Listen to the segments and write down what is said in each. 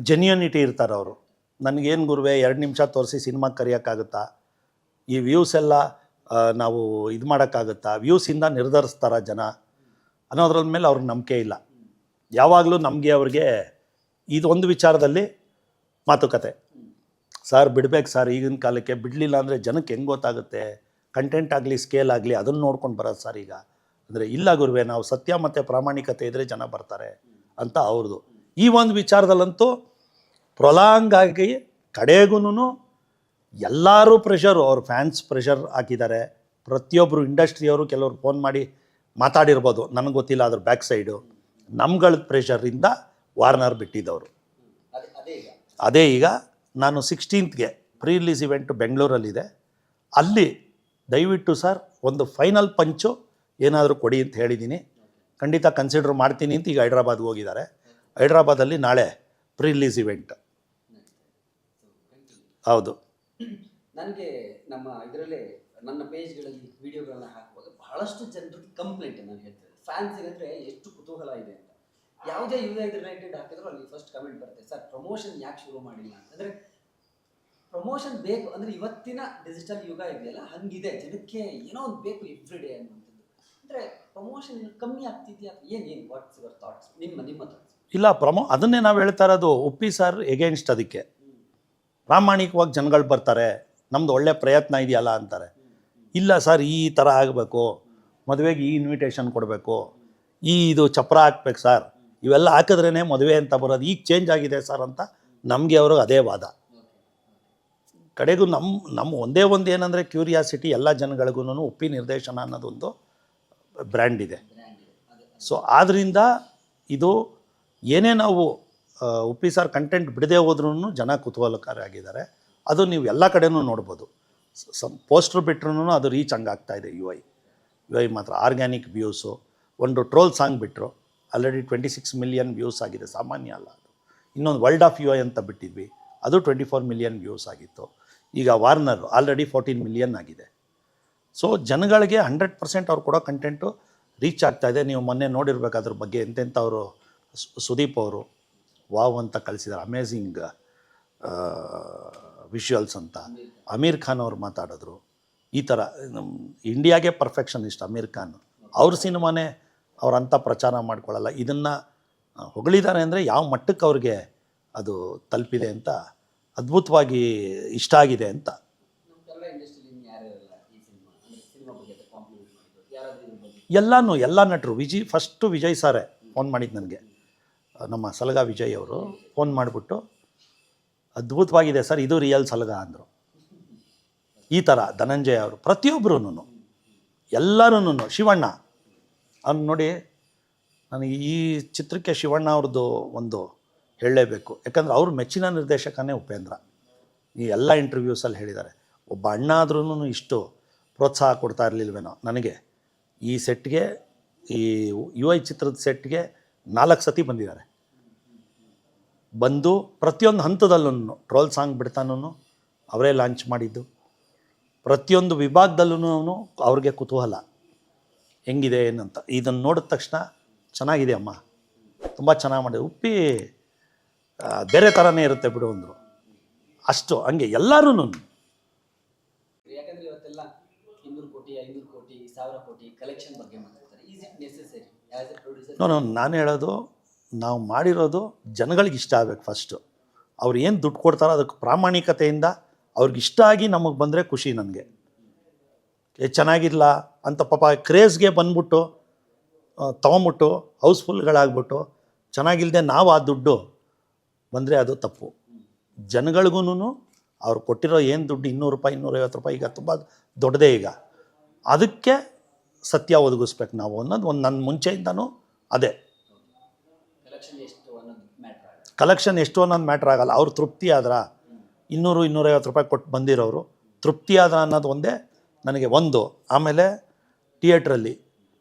Genuinity ಇರ್ತಾರೆ ಅವರು. ನನಗೇನು ಗುರುವೆ 2 ನಿಮಿಷ ತೋರಿಸಿ ಸಿನಿಮಾಗೆ ಕರೆಯೋಕ್ಕಾಗುತ್ತಾ, ಈ ವ್ಯೂಸ್ ಎಲ್ಲ ನಾವು ಇದು ಮಾಡೋಕ್ಕಾಗುತ್ತಾ, ವ್ಯೂಸಿಂದ ನಿರ್ಧರಿಸ್ತಾರ ಜನ ಅನ್ನೋದ್ರ ಮೇಲೆ ಅವ್ರಿಗೆ ನಂಬಿಕೆ ಇಲ್ಲ. ಯಾವಾಗಲೂ ನಮಗೆ ಅವ್ರಿಗೆ ಇದೊಂದು ವಿಚಾರದಲ್ಲಿ ಮಾತುಕತೆ, ಸರ್ ಬಿಡಬೇಕು ಸರ್, ಈಗಿನ ಕಾಲಕ್ಕೆ ಬಿಡಲಿಲ್ಲ ಅಂದರೆ ಜನಕ್ಕೆ ಹೆಂಗೆ ಗೊತ್ತಾಗುತ್ತೆ, ಕಂಟೆಂಟ್ ಆಗಲಿ ಸ್ಕೇಲ್ ಆಗಲಿ ಅದನ್ನು ನೋಡ್ಕೊಂಡು ಬರೋದು ಸರ್ ಈಗ ಅಂದರೆ. ಇಲ್ಲ ಗುರುವೆ, ನಾವು ಸತ್ಯ ಮತ್ತು ಪ್ರಾಮಾಣಿಕತೆ ಇದ್ದರೆ ಜನ ಬರ್ತಾರೆ ಅಂತ ಅವ್ರದ್ದು. ಈ ಒಂದು ವಿಚಾರದಲ್ಲಂತೂ ಪ್ರೊಲಾಂಗ್ ಆಗಿ ಕಡೆಗೂ ಎಲ್ಲರೂ ಪ್ರೆಷರು, ಅವ್ರ ಫ್ಯಾನ್ಸ್ ಪ್ರೆಷರ್ ಹಾಕಿದ್ದಾರೆ. ಪ್ರತಿಯೊಬ್ಬರು ಇಂಡಸ್ಟ್ರಿಯವರು ಕೆಲವರು ಫೋನ್ ಮಾಡಿ ಮಾತಾಡಿರ್ಬೋದು, ನನಗೆ ಗೊತ್ತಿಲ್ಲ ಅದ್ರ ಬ್ಯಾಕ್ ಸೈಡು. ನಮ್ಗಳ ಪ್ರೆಷರಿಂದ ವಾರ್ನರ್ ಬಿಟ್ಟಿದ್ದವರು. ಅದೇ ಈಗ ನಾನು 16th ಪ್ರೀ ರಿಲೀಸ್ ಇವೆಂಟು ಬೆಂಗಳೂರಲ್ಲಿದೆ, ಅಲ್ಲಿ ದಯವಿಟ್ಟು ಸರ್ ಒಂದು ಫೈನಲ್ ಪಂಚು ಏನಾದರೂ ಕೊಡಿ ಅಂತ ಹೇಳಿದ್ದೀನಿ. ಖಂಡಿತ ಕನ್ಸಿಡರ್ ಮಾಡ್ತೀನಿ ಅಂತ ಈಗ ಹೈದ್ರಾಬಾದ್ಗೆ ಹೋಗಿದ್ದಾರೆ. ಹೈದ್ರಾಬಾದಲ್ಲಿ ನಾಳೆ ಪ್ರೀ ರಿಲೀಸ್ ಇವೆಂಟ್. ಹೌದು. ನನಗೆ ನಮ್ಮ ಇದರಲ್ಲೇ ನನ್ನ ಪೇಜ್ಗಳಲ್ಲಿ ವಿಡಿಯೋಗಳನ್ನ ಹಾಕುವಾಗ ಬಹಳಷ್ಟು ಜನರಿಗೆ ಕಂಪ್ಲೇಂಟ್ ನಾನು ಹೇಳ್ತೇನೆ, ಫ್ಯಾನ್ಸಿಗೆ ಅಂದರೆ ಎಷ್ಟು ಕುತೂಹಲ ಇದೆ ಅಂತ. ಯಾವುದೇ ಯುವ ರಿಲೇಟೆಡ್ ಹಾಕಿದ್ರು ಅಲ್ಲಿ ಫಸ್ಟ್ ಕಮೆಂಟ್ ಬರುತ್ತೆ, ಸರ್ ಪ್ರಮೋಷನ್ ಯಾಕೆ ಶುರು ಮಾಡಿಲ್ಲ ಅಂತಂದರೆ, ಪ್ರಮೋಷನ್ ಬೇಕು ಅಂದರೆ ಇವತ್ತಿನ ಡಿಜಿಟಲ್ ಯುಗ ಇದೆಯಲ್ಲ ಹಂಗಿದೆ, ಜನಕ್ಕೆ ಏನೋ ಒಂದು ಬೇಕು ಎವ್ರಿ ಡೇ ಅನ್ನುವಂಥದ್ದು. ಅಂದರೆ ಪ್ರಮೋಷನ್ ಕಮ್ಮಿ ಆಗ್ತಿದೆಯಾ, ಏನು ವಾಟ್ಸ್ ಯುವರ್ ಥಾಟ್ಸ್, ನಿಮ್ಮ ಥಾಟ್ಸ್? ಇಲ್ಲ, ಅದನ್ನೇ ನಾವು ಹೇಳ್ತಾ ಇರೋದು. ಉಪ್ಪಿ ಸರ್ ಎಗೇನ್ಸ್ಟ್ ಅದಕ್ಕೆ. ಪ್ರಾಮಾಣಿಕವಾಗಿ ಜನಗಳು ಬರ್ತಾರೆ, ನಮ್ಮದು ಒಳ್ಳೆ ಪ್ರಯತ್ನ ಇದೆಯಲ್ಲ ಅಂತಾರೆ. ಇಲ್ಲ ಸರ್ ಈ ಥರ ಆಗಬೇಕು, ಮದುವೆಗೆ ಈ ಇನ್ವಿಟೇಷನ್ ಕೊಡಬೇಕು, ಇದು ಚಪ್ರ ಹಾಕ್ಬೇಕು ಸರ್, ಇವೆಲ್ಲ ಹಾಕಿದ್ರೇ ಮದುವೆ ಅಂತ ಬರೋದು, ಈಗ ಚೇಂಜ್ ಆಗಿದೆ ಸರ್ ಅಂತ ನಮಗೆ ಅವರು ಅದೇ ವಾದ. ಕಡೆಗೂ ನಮ್ಮ ಒಂದೇ ಒಂದು ಏನಂದರೆ ಕ್ಯೂರಿಯಾಸಿಟಿ, ಎಲ್ಲ ಜನಗಳಿಗೂ ಉಪ್ಪಿ ನಿರ್ದೇಶನ ಅನ್ನೋದೊಂದು ಬ್ರ್ಯಾಂಡ್ ಇದೆ. ಸೊ ಆದ್ದರಿಂದ ಇದು ಏನೇ ನಾವು ಉಪ್ಪಿ ಸರ್ ಕಂಟೆಂಟ್ ಬಿಡದೆ ಹೋದ್ರೂ ಜನ ಕುತೂಹಲಕಾರಿಯಾಗಿದ್ದಾರೆ. ಅದು ನೀವು ಎಲ್ಲ ಕಡೆನೂ ನೋಡ್ಬೋದು. ಪೋಸ್ಟ್ರ್ ಬಿಟ್ರೂ ಅದು ರೀಚ್ ಹಂಗಾಗ್ತಾಯಿದೆ. ಯು ಐ ಮಾತ್ರ ಆರ್ಗ್ಯಾನಿಕ್ ವ್ಯೂಸು. ಒಂದು ಟ್ರೋಲ್ ಸಾಂಗ್ ಬಿಟ್ಟರು, ಆಲ್ರೆಡಿ 26 ಮಿಲಿಯನ್ ವ್ಯೂಸ್ ಆಗಿದೆ, ಸಾಮಾನ್ಯ ಅಲ್ಲ ಅದು. ಇನ್ನೊಂದು ವರ್ಲ್ಡ್ ಆಫ್ UI ಅಂತ ಬಿಟ್ಟಿದ್ವಿ, ಅದು 24 ಮಿಲಿಯನ್ ವ್ಯೂಸ್ ಆಗಿತ್ತು. ಈಗ ವಾರ್ನರ್ ಆಲ್ರೆಡಿ 14 ಮಿಲಿಯನ್ ಆಗಿದೆ. ಸೊ ಜನಗಳಿಗೆ 100% ಅವ್ರು ಕೊಡೋ ಕಂಟೆಂಟು ರೀಚ್ ಆಗ್ತಾಯಿದೆ. ನೀವು ಮೊನ್ನೆ ನೋಡಿರ್ಬೇಕು ಅದ್ರ ಬಗ್ಗೆ, ಎಂತೆಂಥವರು ಸುದೀಪ್ ಅವರು ವಾವ್ ಅಂತ ಕಳಿಸಿದ್ದಾರೆ, ಅಮೇಝಿಂಗ್ ವಿಷುವಲ್ಸ್ ಅಂತ. ಅಮೀರ್ ಖಾನ್ ಅವ್ರು ಮಾತಾಡಿದ್ರು. ಈ ಥರ ನಮ್ಮ ಇಂಡಿಯಾಗೆ ಪರ್ಫೆಕ್ಷನಿಸ್ಟ್ ಅಮೀರ್ ಖಾನ್. ಅವ್ರ ಸಿನಿಮಾನೇ ಅವ್ರಂಥ ಪ್ರಚಾರ ಮಾಡ್ಕೊಳ್ಳಲ್ಲ. ಇದನ್ನು ಹೊಗಳಿದ್ದಾರೆ ಅಂದರೆ ಯಾವ ಮಟ್ಟಕ್ಕೆ ಅವ್ರಿಗೆ ಅದು ತಲುಪಿದೆ ಅಂತ, ಅದ್ಭುತವಾಗಿ ಇಷ್ಟ ಆಗಿದೆ ಅಂತ. ಎಲ್ಲ ನಟರು, ಫಸ್ಟು ವಿಜಯ್ ಸಾರೇ ಫೋನ್ ಮಾಡಿದ್ದು ನನಗೆ, ನಮ್ಮ ಸಲಗ ವಿಜಯ್ ಅವರು ಫೋನ್ ಮಾಡಿಬಿಟ್ಟು ಅದ್ಭುತವಾಗಿದೆ ಸರ್, ಇದು ರಿಯಲ್ ಸಲಗ ಅಂದರು. ಈ ಥರ ಧನಂಜಯ ಅವರು, ಪ್ರತಿಯೊಬ್ಬರೂ, ಎಲ್ಲರೂ. ಶಿವಣ್ಣ ಅವ್ನು ನೋಡಿ, ನನಗೆ ಈ ಚಿತ್ರಕ್ಕೆ ಶಿವಣ್ಣ ಅವ್ರದ್ದು ಒಂದು ಹೇಳಲೇಬೇಕು. ಯಾಕಂದರೆ ಅವ್ರ ಮೆಚ್ಚಿನ ನಿರ್ದೇಶಕನೇ ಉಪೇಂದ್ರ. ಈ ಎಲ್ಲ ಇಂಟರ್ವ್ಯೂಸಲ್ಲಿ ಹೇಳಿದ್ದಾರೆ. ಒಬ್ಬ ಅಣ್ಣ ಆದ್ರೂ ಇಷ್ಟು ಪ್ರೋತ್ಸಾಹ ಕೊಡ್ತಾ ಇರಲಿಲ್ವೇನೋ ನನಗೆ. ಈ ಸೆಟ್ಗೆ, ಈ UI ಚಿತ್ರದ ಸೆಟ್ಗೆ 4 ಸತಿ ಬಂದಿದ್ದಾರೆ. ಬಂದು ಪ್ರತಿಯೊಂದು ಹಂತದಲ್ಲೂ ಟ್ರೋಲ್ ಸಾಂಗ್ ಬಿಡ್ತಾನೂ ಅವರೇ ಲಾಂಚ್ ಮಾಡಿದ್ದು. ಪ್ರತಿಯೊಂದು ವಿಭಾಗದಲ್ಲೂ ಅವ್ರಿಗೆ ಕುತೂಹಲ ಹೆಂಗಿದೆ ಏನಂತ. ಇದನ್ನು ನೋಡಿದ ತಕ್ಷಣ ಚೆನ್ನಾಗಿದೆ ಅಮ್ಮ, ತುಂಬ ಚೆನ್ನಾಗಿ ಮಾಡಿದೆ, ಉಪ್ಪಿ ಬೇರೆ ಥರನೇ ಇರುತ್ತೆ ಬಿಡು ಅಂದರು. ಅಷ್ಟು ಹಂಗೆ ಎಲ್ಲರೂ. ಯಾಕಂದರೆ ಇವತ್ತೆಲ್ಲ 200 ಕೋಟಿ 500 ಕೋಟಿ 1000 ಕೋಟಿ ಕಲೆಕ್ಷನ್ ಬಗ್ಗೆ ಮಾತಾಡ್ತಾರೆ. Is it necessary as A producer? ನಾನು ಹೇಳೋದು, ನಾವು ಮಾಡಿರೋದು ಜನಗಳಿಗೆ ಇಷ್ಟ ಆಗಬೇಕು ಫಸ್ಟು. ಅವ್ರು ಏನು ದುಡ್ಡು ಕೊಡ್ತಾರೋ ಅದಕ್ಕೆ ಪ್ರಾಮಾಣಿಕತೆಯಿಂದ ಅವ್ರಿಗೆ ಇಷ್ಟ ಆಗಿ ನಮಗೆ ಬಂದರೆ ಖುಷಿ ನನಗೆ. ಚೆನ್ನಾಗಿಲ್ಲ ಅಂತ ಪಾಪ ಕ್ರೇಜ್ಗೆ ಬಂದ್ಬಿಟ್ಟು ತೊಗೊಂಬಿಟ್ಟು ಹೌಸ್ಫುಲ್ಗಳಾಗ್ಬಿಟ್ಟು ಚೆನ್ನಾಗಿಲ್ಲದೆ ನಾವು ಆ ದುಡ್ಡು ಬಂದರೆ ಅದು ತಪ್ಪು. ಜನಗಳಿಗೂ ಅವ್ರು ಕೊಟ್ಟಿರೋ ಏನು ದುಡ್ಡು 200 ರೂಪಾಯಿ 250 ರೂಪಾಯಿ ಈಗ ತುಂಬ ದೊಡ್ಡದೇ. ಈಗ ಅದಕ್ಕೆ ಸತ್ಯ ಒದಗಿಸ್ಬೇಕು ನಾವು ಅನ್ನೋದು ಒಂದು ನನ್ನ ಮುಂಚೆಯಿಂದನೂ ಅದೇ. ಕಲೆಕ್ಷನ್ ಎಷ್ಟು ಅನ್ನೋದು ಮ್ಯಾಟ್ರ್ ಆಗಲ್ಲ. ಅವ್ರು ತೃಪ್ತಿ ಆದ್ರೆ 200-250 ರೂಪಾಯಿ ಕೊಟ್ಟು ಬಂದಿರೋರು ತೃಪ್ತಿ ಆದ್ರೆ ಅನ್ನೋದು ಒಂದೇ ನನಗೆ ಒಂದು. ಆಮೇಲೆ ಥಿಯೇಟ್ರಲ್ಲಿ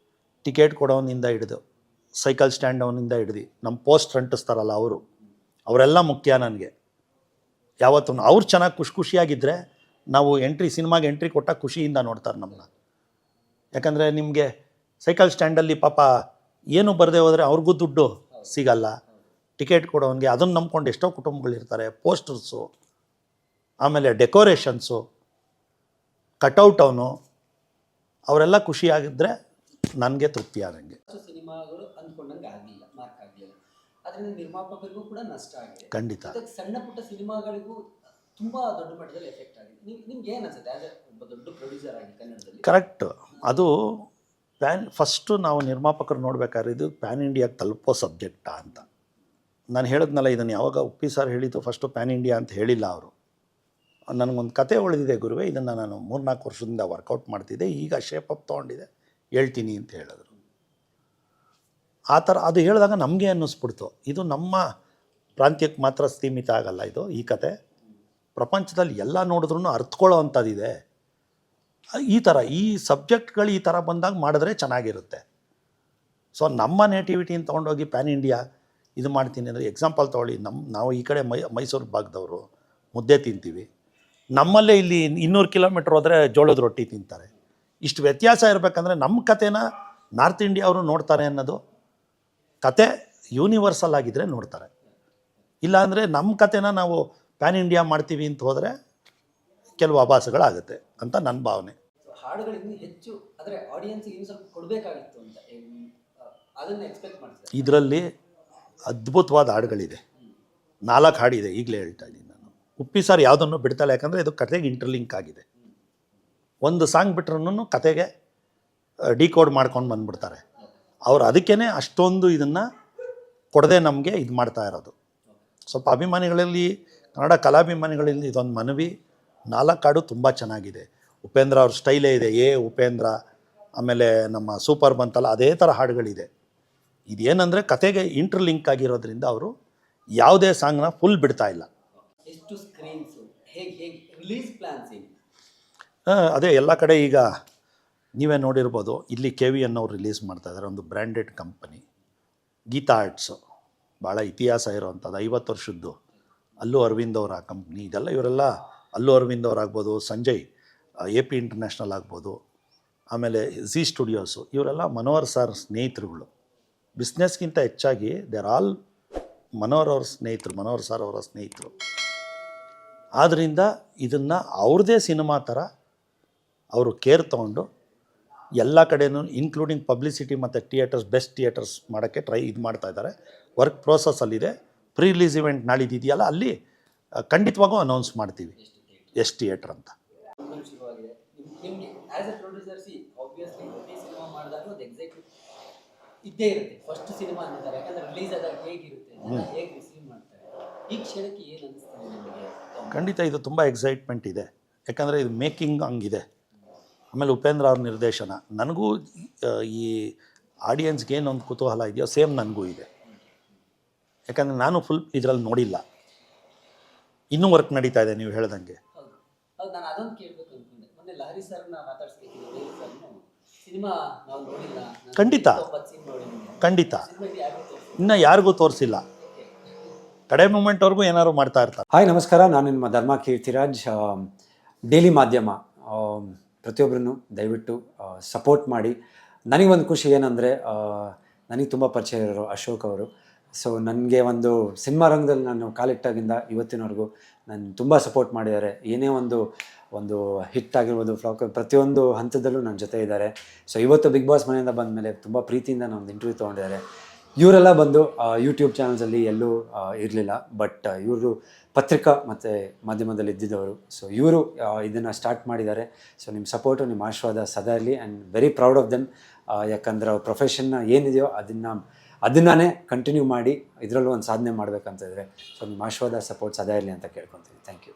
ಟಿಕೆಟ್ ಕೊಡೋನಿಂದ ಹಿಡಿದು ಸೈಕಲ್ ಸ್ಟ್ಯಾಂಡ್ ಅವನಿಂದ ಹಿಡ್ದು ನಮ್ಮ ಪೋಸ್ಟ್ರ್ ಅಂಟಿಸ್ತಾರಲ್ಲ ಅವರೆಲ್ಲ ಮುಖ್ಯ ನನಗೆ. ಯಾವತ್ತೂ ಅವ್ರು ಚೆನ್ನಾಗಿ ಖುಷಿಯಾಗಿದ್ದರೆ ನಾವು ಸಿನಿಮಾಗೆ ಎಂಟ್ರಿ ಕೊಟ್ಟಾಗ ಖುಷಿಯಿಂದ ನೋಡ್ತಾರೆ ನಮ್ಮನ್ನ. ಯಾಕಂದರೆ ನಿಮಗೆ ಸೈಕಲ್ ಸ್ಟ್ಯಾಂಡಲ್ಲಿ ಪಾಪ ಏನು ಬರದೆ ಹೋದರೆ ಅವ್ರಿಗೂ ದುಡ್ಡು ಸಿಗಲ್ಲ. ಟಿಕೆಟ್ ಕೊಡೋನಿಗೆ ಅದನ್ನು ನಂಬ್ಕೊಂಡು ಎಷ್ಟೋ ಕುಟುಂಬಗಳಿರ್ತಾರೆ. ಪೋಸ್ಟರ್ಸು, ಆಮೇಲೆ ಡೆಕೋರೇಷನ್ಸು, ಕಟೌಟ್ ಅವನು, ಅವರೆಲ್ಲ ಖುಷಿಯಾಗಿದ್ದರೆ ನನಗೆ ತೃಪ್ತಿ ಆದಂಗೆ. ಸಿನಿಮಾಗಳು ಅಂದ್ಕೊಂಡಂಗೆ ಆಗಲಿಲ್ಲ, ಮಾರ್ಕ್ ಆಗಲಿಲ್ಲ. ಅದರಿಂದ ನಿರ್ಮಾಪಕರಿಗೂ ಕೂಡ ನಷ್ಟ ಆಗಿದೆ. ಖಂಡಿತ. ಅದಕ್ಕೆ ಸಣ್ಣ ಪುಟ್ಟ ಸಿನಿಮಾಗಳಿಗೂ ತುಂಬ ದೊಡ್ಡ ಮಟ್ಟದಲ್ಲಿ ಎಫೆಕ್ಟ್ ಆಗಿದೆ. ನಿಮ್ಗೆ ಏನು ಅನ್ಸುತ್ತೆ ಆ್ಯಸ್ ಒಬ್ಬ ದೊಡ್ಡ ಪ್ರೊಡ್ಯೂಸರ್ ಆಗಿ ಕನ್ನಡದಲ್ಲಿ? ಕರೆಕ್ಟ್. ಅದು ಫಸ್ಟು ನಾವು ನಿರ್ಮಾಪಕರು ನೋಡ್ಬೇಕಾದ್ರೆ ಇದು ಪ್ಯಾನ್ ಇಂಡಿಯಾಗೆ ತಲುಪೋ ಸಬ್ಜೆಕ್ಟಾ ಅಂತ. ನಾನು ಹೇಳಿದ್ನಲ್ಲ, ಇದನ್ನು ಯಾವಾಗ ಉಪ್ಪಿ ಸರ್ ಹೇಳಿದ್ದು ಫಸ್ಟು ಪ್ಯಾನ್ ಇಂಡಿಯಾ ಅಂತ ಹೇಳಿಲ್ಲ ಅವರು. ನನಗೊಂದು ಕತೆ ಉಳಿದಿದೆ ಗುರುವೆ, ಇದನ್ನು ನಾನು 3-4 ವರ್ಷದಿಂದ ವರ್ಕೌಟ್ ಮಾಡ್ತಿದ್ದೆ, ಈಗ ಶೇಪ್ ಅಪ್ ತೊಗೊಂಡಿದೆ, ಹೇಳ್ತೀನಿ ಅಂತ ಹೇಳಿದ್ರು. ಆ ಥರ ಅದು ಹೇಳಿದಾಗ ನಮಗೆ ಅನ್ನಿಸ್ಬಿಡ್ತು, ಇದು ನಮ್ಮ ಪ್ರಾಂತ್ಯಕ್ಕೆ ಮಾತ್ರ ಸೀಮಿತ ಆಗಲ್ಲ, ಇದು ಈ ಕತೆ ಪ್ರಪಂಚದಲ್ಲಿ ಎಲ್ಲ ನೋಡಿದ್ರೂ ಅರ್ಥಕೊಳ್ಳೋ ಅಂಥದ್ದಿದೆ. ಈ ಥರ ಈ ಸಬ್ಜೆಕ್ಟ್ಗಳು ಈ ಥರ ಬಂದಾಗ ಮಾಡಿದ್ರೆ ಚೆನ್ನಾಗಿರುತ್ತೆ. ಸೊ ನಮ್ಮ ನೇಟಿವಿಟಿನ ತೊಗೊಂಡೋಗಿ ಪ್ಯಾನ್ ಇಂಡಿಯಾ ಇದು ಮಾಡ್ತೀನಿ ಅಂದರೆ, ಎಕ್ಸಾಂಪಲ್ ತೊಗೊಳ್ಳಿ, ನಾವು ಈ ಕಡೆ ಮೈಸೂರು ಭಾಗದವರು ಮುದ್ದೆ ತಿಂತೀವಿ, ನಮ್ಮಲ್ಲೇ ಇಲ್ಲಿ 200 ಕಿಲೋಮೀಟ್ರ್ ಹೋದರೆ ಜೋಳದ ರೊಟ್ಟಿ ತಿಂತಾರೆ. ಇಷ್ಟು ವ್ಯತ್ಯಾಸ ಇರಬೇಕಂದ್ರೆ ನಮ್ಮ ಕತೆನ ನಾರ್ತ್ ಇಂಡಿಯಾ ಅವರು ನೋಡ್ತಾರೆ ಅನ್ನೋದು, ಕತೆ ಯೂನಿವರ್ಸಲ್ ಆಗಿದ್ದರೆ ನೋಡ್ತಾರೆ. ಇಲ್ಲಾಂದರೆ ನಮ್ಮ ಕತೆನ ನಾವು ಪ್ಯಾನ್ ಇಂಡಿಯಾ ಮಾಡ್ತೀವಿ ಅಂತ ಹೋದರೆ ಕೆಲವು ಆಭಾಸಗಳಾಗುತ್ತೆ ಅಂತ ನನ್ನ ಭಾವನೆ. ಹಾಡುಗಳು ಇನ್ನೂ ಹೆಚ್ಚು ಆದರೆ ಆಡಿಯನ್ಸ್ಗೆ ಇನ್ನೂ ಸ್ವಲ್ಪ ಕೊಡಬೇಕಾಗಿತ್ತು ಅಂತ ಅದನ್ನು ಎಕ್ಸ್ಪೆಕ್ಟ್ ಮಾಡ್ತಾರೆ. ಇದರಲ್ಲಿ ಅದ್ಭುತವಾದ ಹಾಡುಗಳಿದೆ, 4 ಹಾಡಿದೆ, ಈಗಲೇ ಹೇಳ್ತಾ ಇದ್ದೀನಿ ನಾನು. ಉಪ್ಪಿ ಸರ್ ಯಾವುದನ್ನು ಬಿಡ್ತಾಳೆ, ಯಾಕಂದರೆ ಇದು ಕತೆಗೆ ಇಂಟರ್ಲಿಂಕ್ ಆಗಿದೆ. ಒಂದು ಸಾಂಗ್ ಬಿಟ್ರೂ ಕತೆಗೆ ಡಿಕೋಡ್ ಮಾಡ್ಕೊಂಡು ಬಂದುಬಿಡ್ತಾರೆ ಅವ್ರು. ಅದಕ್ಕೇ ಅಷ್ಟೊಂದು ಇದನ್ನು ಕೊಡದೆ ನಮಗೆ ಇದು ಮಾಡ್ತಾ ಇರೋದು. ಸ್ವಲ್ಪ ಅಭಿಮಾನಿಗಳಲ್ಲಿ, ಕನ್ನಡ ಕಲಾಭಿಮಾನಿಗಳಲ್ಲಿ ಇದೊಂದು ಮನವಿ, 4 ಹಾಡು ತುಂಬ ಚೆನ್ನಾಗಿದೆ. ಉಪೇಂದ್ರ ಅವ್ರ ಸ್ಟೈಲೇ ಇದೆ, ಉಪೇಂದ್ರ, ಆಮೇಲೆ ನಮ್ಮ ಸೂಪರ್ ಬಂತಲ್ಲ ಅದೇ ಥರ ಹಾಡುಗಳಿದೆ. ಇದೇನೆಂದರೆ ಕತೆಗೆ ಇಂಟರ್ಲಿಂಕ್ ಆಗಿರೋದ್ರಿಂದ ಅವರು ಯಾವುದೇ ಸಾಂಗ್ನ ಫುಲ್ ಬಿಡ್ತಾ ಇಲ್ಲ. ಎಷ್ಟು ಸ್ಕ್ರೀನ್ಸು, ಹೇಗೆ ರಿಲೀಸ್ ಪ್ಲಾನ್ಸ್ ಏನು? ಅದೇ ಎಲ್ಲ ಕಡೆ ಈಗ ನೀವೇ ನೋಡಿರ್ಬೋದು, ಇಲ್ಲಿ KVN ಅವ್ರು ರಿಲೀಸ್ ಮಾಡ್ತಾಯಿದ್ದಾರೆ, ಒಂದು ಬ್ರ್ಯಾಂಡೆಡ್ ಕಂಪನಿ, ಗೀತಾ ಆರ್ಟ್ಸು, ಭಾಳ ಇತಿಹಾಸ ಇರೋವಂಥದ್ದು, 50 ವರ್ಷದ್ದು. ಅಲ್ಲು ಅರವಿಂದ್ ಅವರ ಕಂಪ್ನಿ ಇದೆಲ್ಲ. ಇವರೆಲ್ಲ ಅಲ್ಲು ಅರವಿಂದ್ ಅವ್ರಾಗ್ಬೋದು, ಸಂಜಯ್ AP ಇಂಟರ್ನ್ಯಾಷನಲ್ ಆಗ್ಬೋದು, ಆಮೇಲೆ ಝೀ ಸ್ಟುಡಿಯೋಸು, ಇವರೆಲ್ಲ ಮನೋಹರ್ ಸರ್ ಸ್ನೇಹಿತರುಗಳು. ಬಿಸ್ನೆಸ್ಗಿಂತ ಹೆಚ್ಚಾಗಿ ದೇ ಆರ್ ಆಲ್ ಮನೋಹರ್ ಅವ್ರ ಸ್ನೇಹಿತರು, ಮನೋಹರ್ ಸರ್ ಅವರ ಸ್ನೇಹಿತರು. ಆದ್ದರಿಂದ ಇದನ್ನು ಅವ್ರದ್ದೇ ಸಿನಿಮಾ ಥರ ಅವರು ಕೇರ್ ತೊಗೊಂಡು ಎಲ್ಲ ಕಡೆಯೂ ಇನ್ಕ್ಲೂಡಿಂಗ್ ಪಬ್ಲಿಸಿಟಿ ಮತ್ತು ಥಿಯೇಟರ್ಸ್, ಬೆಸ್ಟ್ ಥಿಯೇಟರ್ಸ್ ಮಾಡೋಕ್ಕೆ ಇದು ಮಾಡ್ತಾಯಿದ್ದಾರೆ. ವರ್ಕ್ ಪ್ರೋಸೆಸ್ಸಲ್ಲಿದೆ. ಪ್ರೀ ರಿಲೀಸ್ ಇವೆಂಟ್ ನಾಳಿದೆಯಲ್ಲ, ಅಲ್ಲಿ ಖಂಡಿತವಾಗೂ ಅನೌನ್ಸ್ ಮಾಡ್ತೀವಿ ಎಷ್ಟು ಥಿಯೇಟರ್ ಅಂತ. ಶುರುವಾಗಿದೆ ನಿಮಗೆ ಆ್ಯಸ್ ಎ ಪ್ರೊಡ್ಯೂಸರ್. ಆಬ್ವಿಯಸ್ಲಿ ಪ್ರತಿ ಸಿನಿಮಾ ಮಾಡಿದಾಗ ಒಂದು ಎಕ್ಸೈಟ್ಮೆಂಟ್ ಇದ್ದೇ ಇರುತ್ತೆ. ಫಸ್ಟ್ ಸಿನಿಮಾ ಅಂತಾರೆ, ಯಾಕಂದರೆ ರಿಲೀಸ್ ಆದಾಗ ಹೇಗಿರುತ್ತೆ, ಹೇಗೆ ರಿಸೀವ್ ಮಾಡ್ತಾರೆ, ಈ ಕ್ಷಣಕ್ಕೆ ಏನು ಅನಿಸ್ತದೆ ನಿಮಗೆ? ಖಂಡಿತ ಇದು ತುಂಬ ಎಕ್ಸೈಟ್ಮೆಂಟ್ ಇದೆ, ಯಾಕಂದರೆ ಇದು ಮೇಕಿಂಗ್ ಹಂಗಿದೆ. ಆಮೇಲೆ ಉಪೇಂದ್ರ ಅವ್ರ ನಿರ್ದೇಶನ, ನನಗೂ ಈ ಆಡಿಯನ್ಸ್ಗೆ ಏನೊಂದು ಕುತೂಹಲ ಇದೆಯೋ ಸೇಮ್ ನನಗೂ ಇದೆ. ಯಾಕಂದರೆ ನಾನು ಫುಲ್ ಇದರಲ್ಲಿ ನೋಡಿಲ್ಲ, ಇನ್ನೂ ವರ್ಕ್ ನಡೀತಾ ಇದೆ ನೀವು ಹೇಳ್ದಂಗೆ. ಹೌದು, ನಾನು ಅದೊಂದು ಕೇಳಬೇಕು ಅಂದ್ಕೊಂಡೆ. ಮೊನ್ನೆ ಲಹರಿ ಸರ್ನ ಮಾತಾಡ್ಸ್ಬೇಕಿದೆ, ಸಿನಿಮಾ ನಾವು ನೋಡಿಲ್ಲ. ಖಂಡಿತ ಖಂಡಿತ ಇನ್ನೂ ಯಾರಿಗೂ ತೋರಿಸಿಲ್ಲ, ಕಡೆ ಮೂಮೆಂಟ್ವರೆಗೂ ಏನಾದ್ರು ಮಾಡ್ತಾ ಇರ್ತಾರೆ. ಹಾಯ್ ನಮಸ್ಕಾರ, ನಾನು ನಿಮ್ಮ ಧರ್ಮ ಕೀರ್ತಿರಾಜ್. ಡೈಲಿ ಮಾಧ್ಯಮ ಪ್ರತಿಯೊಬ್ಬರನ್ನು ದಯವಿಟ್ಟು ಸಪೋರ್ಟ್ ಮಾಡಿ. ನನಗೊಂದು ಖುಷಿ ಏನಂದರೆ, ನನಗೆ ತುಂಬ ಪರಿಚಯ ಇರೋರು ಅಶೋಕ್ ಅವರು. ಸೊ ನನಗೆ ಒಂದು ಸಿನಿಮಾ ರಂಗದಲ್ಲಿ ನಾನು ಕಾಲಿಟ್ಟಾಗಿಂದ ಇವತ್ತಿನವರೆಗೂ ನಾನು ತುಂಬ ಸಪೋರ್ಟ್ ಮಾಡಿದ್ದಾರೆ. ಏನೇ ಒಂದು ಹಿಟ್ ಆಗಿರ್ಬೋದು, ಫ್ಲಾಪ್, ಪ್ರತಿಯೊಂದು ಹಂತದಲ್ಲೂ ನನ್ನ ಜೊತೆ ಇದ್ದಾರೆ. ಸೊ ಇವತ್ತು ಬಿಗ್ ಬಾಸ್ ಮನೆಯಿಂದ ಬಂದ ಮೇಲೆ ತುಂಬ ಪ್ರೀತಿಯಿಂದ ನಾನು ಇಂಟರ್ವ್ಯೂ ತೊಗೊಂಡಿದ್ದಾರೆ. ಇವರೆಲ್ಲ ಬಂದು ಯೂಟ್ಯೂಬ್ ಚಾನಲ್ಸಲ್ಲಿ ಎಲ್ಲೂ ಇರಲಿಲ್ಲ, ಬಟ್ ಇವರು ಪತ್ರಿಕಾ ಮತ್ತು ಮಾಧ್ಯಮದಲ್ಲಿ ಇದ್ದಿದ್ದವರು. ಸೊ ಇವರು ಇದನ್ನು ಸ್ಟಾರ್ಟ್ ಮಾಡಿದ್ದಾರೆ. ಸೊ ನಿಮ್ಮ ಸಪೋರ್ಟು, ನಿಮ್ಮ ಆಶೀರ್ವಾದ ಸದಾ ಇರಲಿ. And very proud of them. ಯಾಕಂದರೆ ಅವ್ರ ಪ್ರೊಫೆಷನ್ನ ಏನಿದೆಯೋ ಅದನ್ನೇ ಕಂಟಿನ್ಯೂ ಮಾಡಿ ಇದರಲ್ಲೂ ಒಂದು ಸಾಧನೆ ಮಾಡಬೇಕಂತಿದ್ರೆ. ಸೊ ನಿಮ್ಮ ಆಶೀರ್ವಾದ, ಸಪೋರ್ಟ್ ಸದಾ ಇರಲಿ ಅಂತ ಕೇಳ್ಕೊತೀನಿ. Thank you.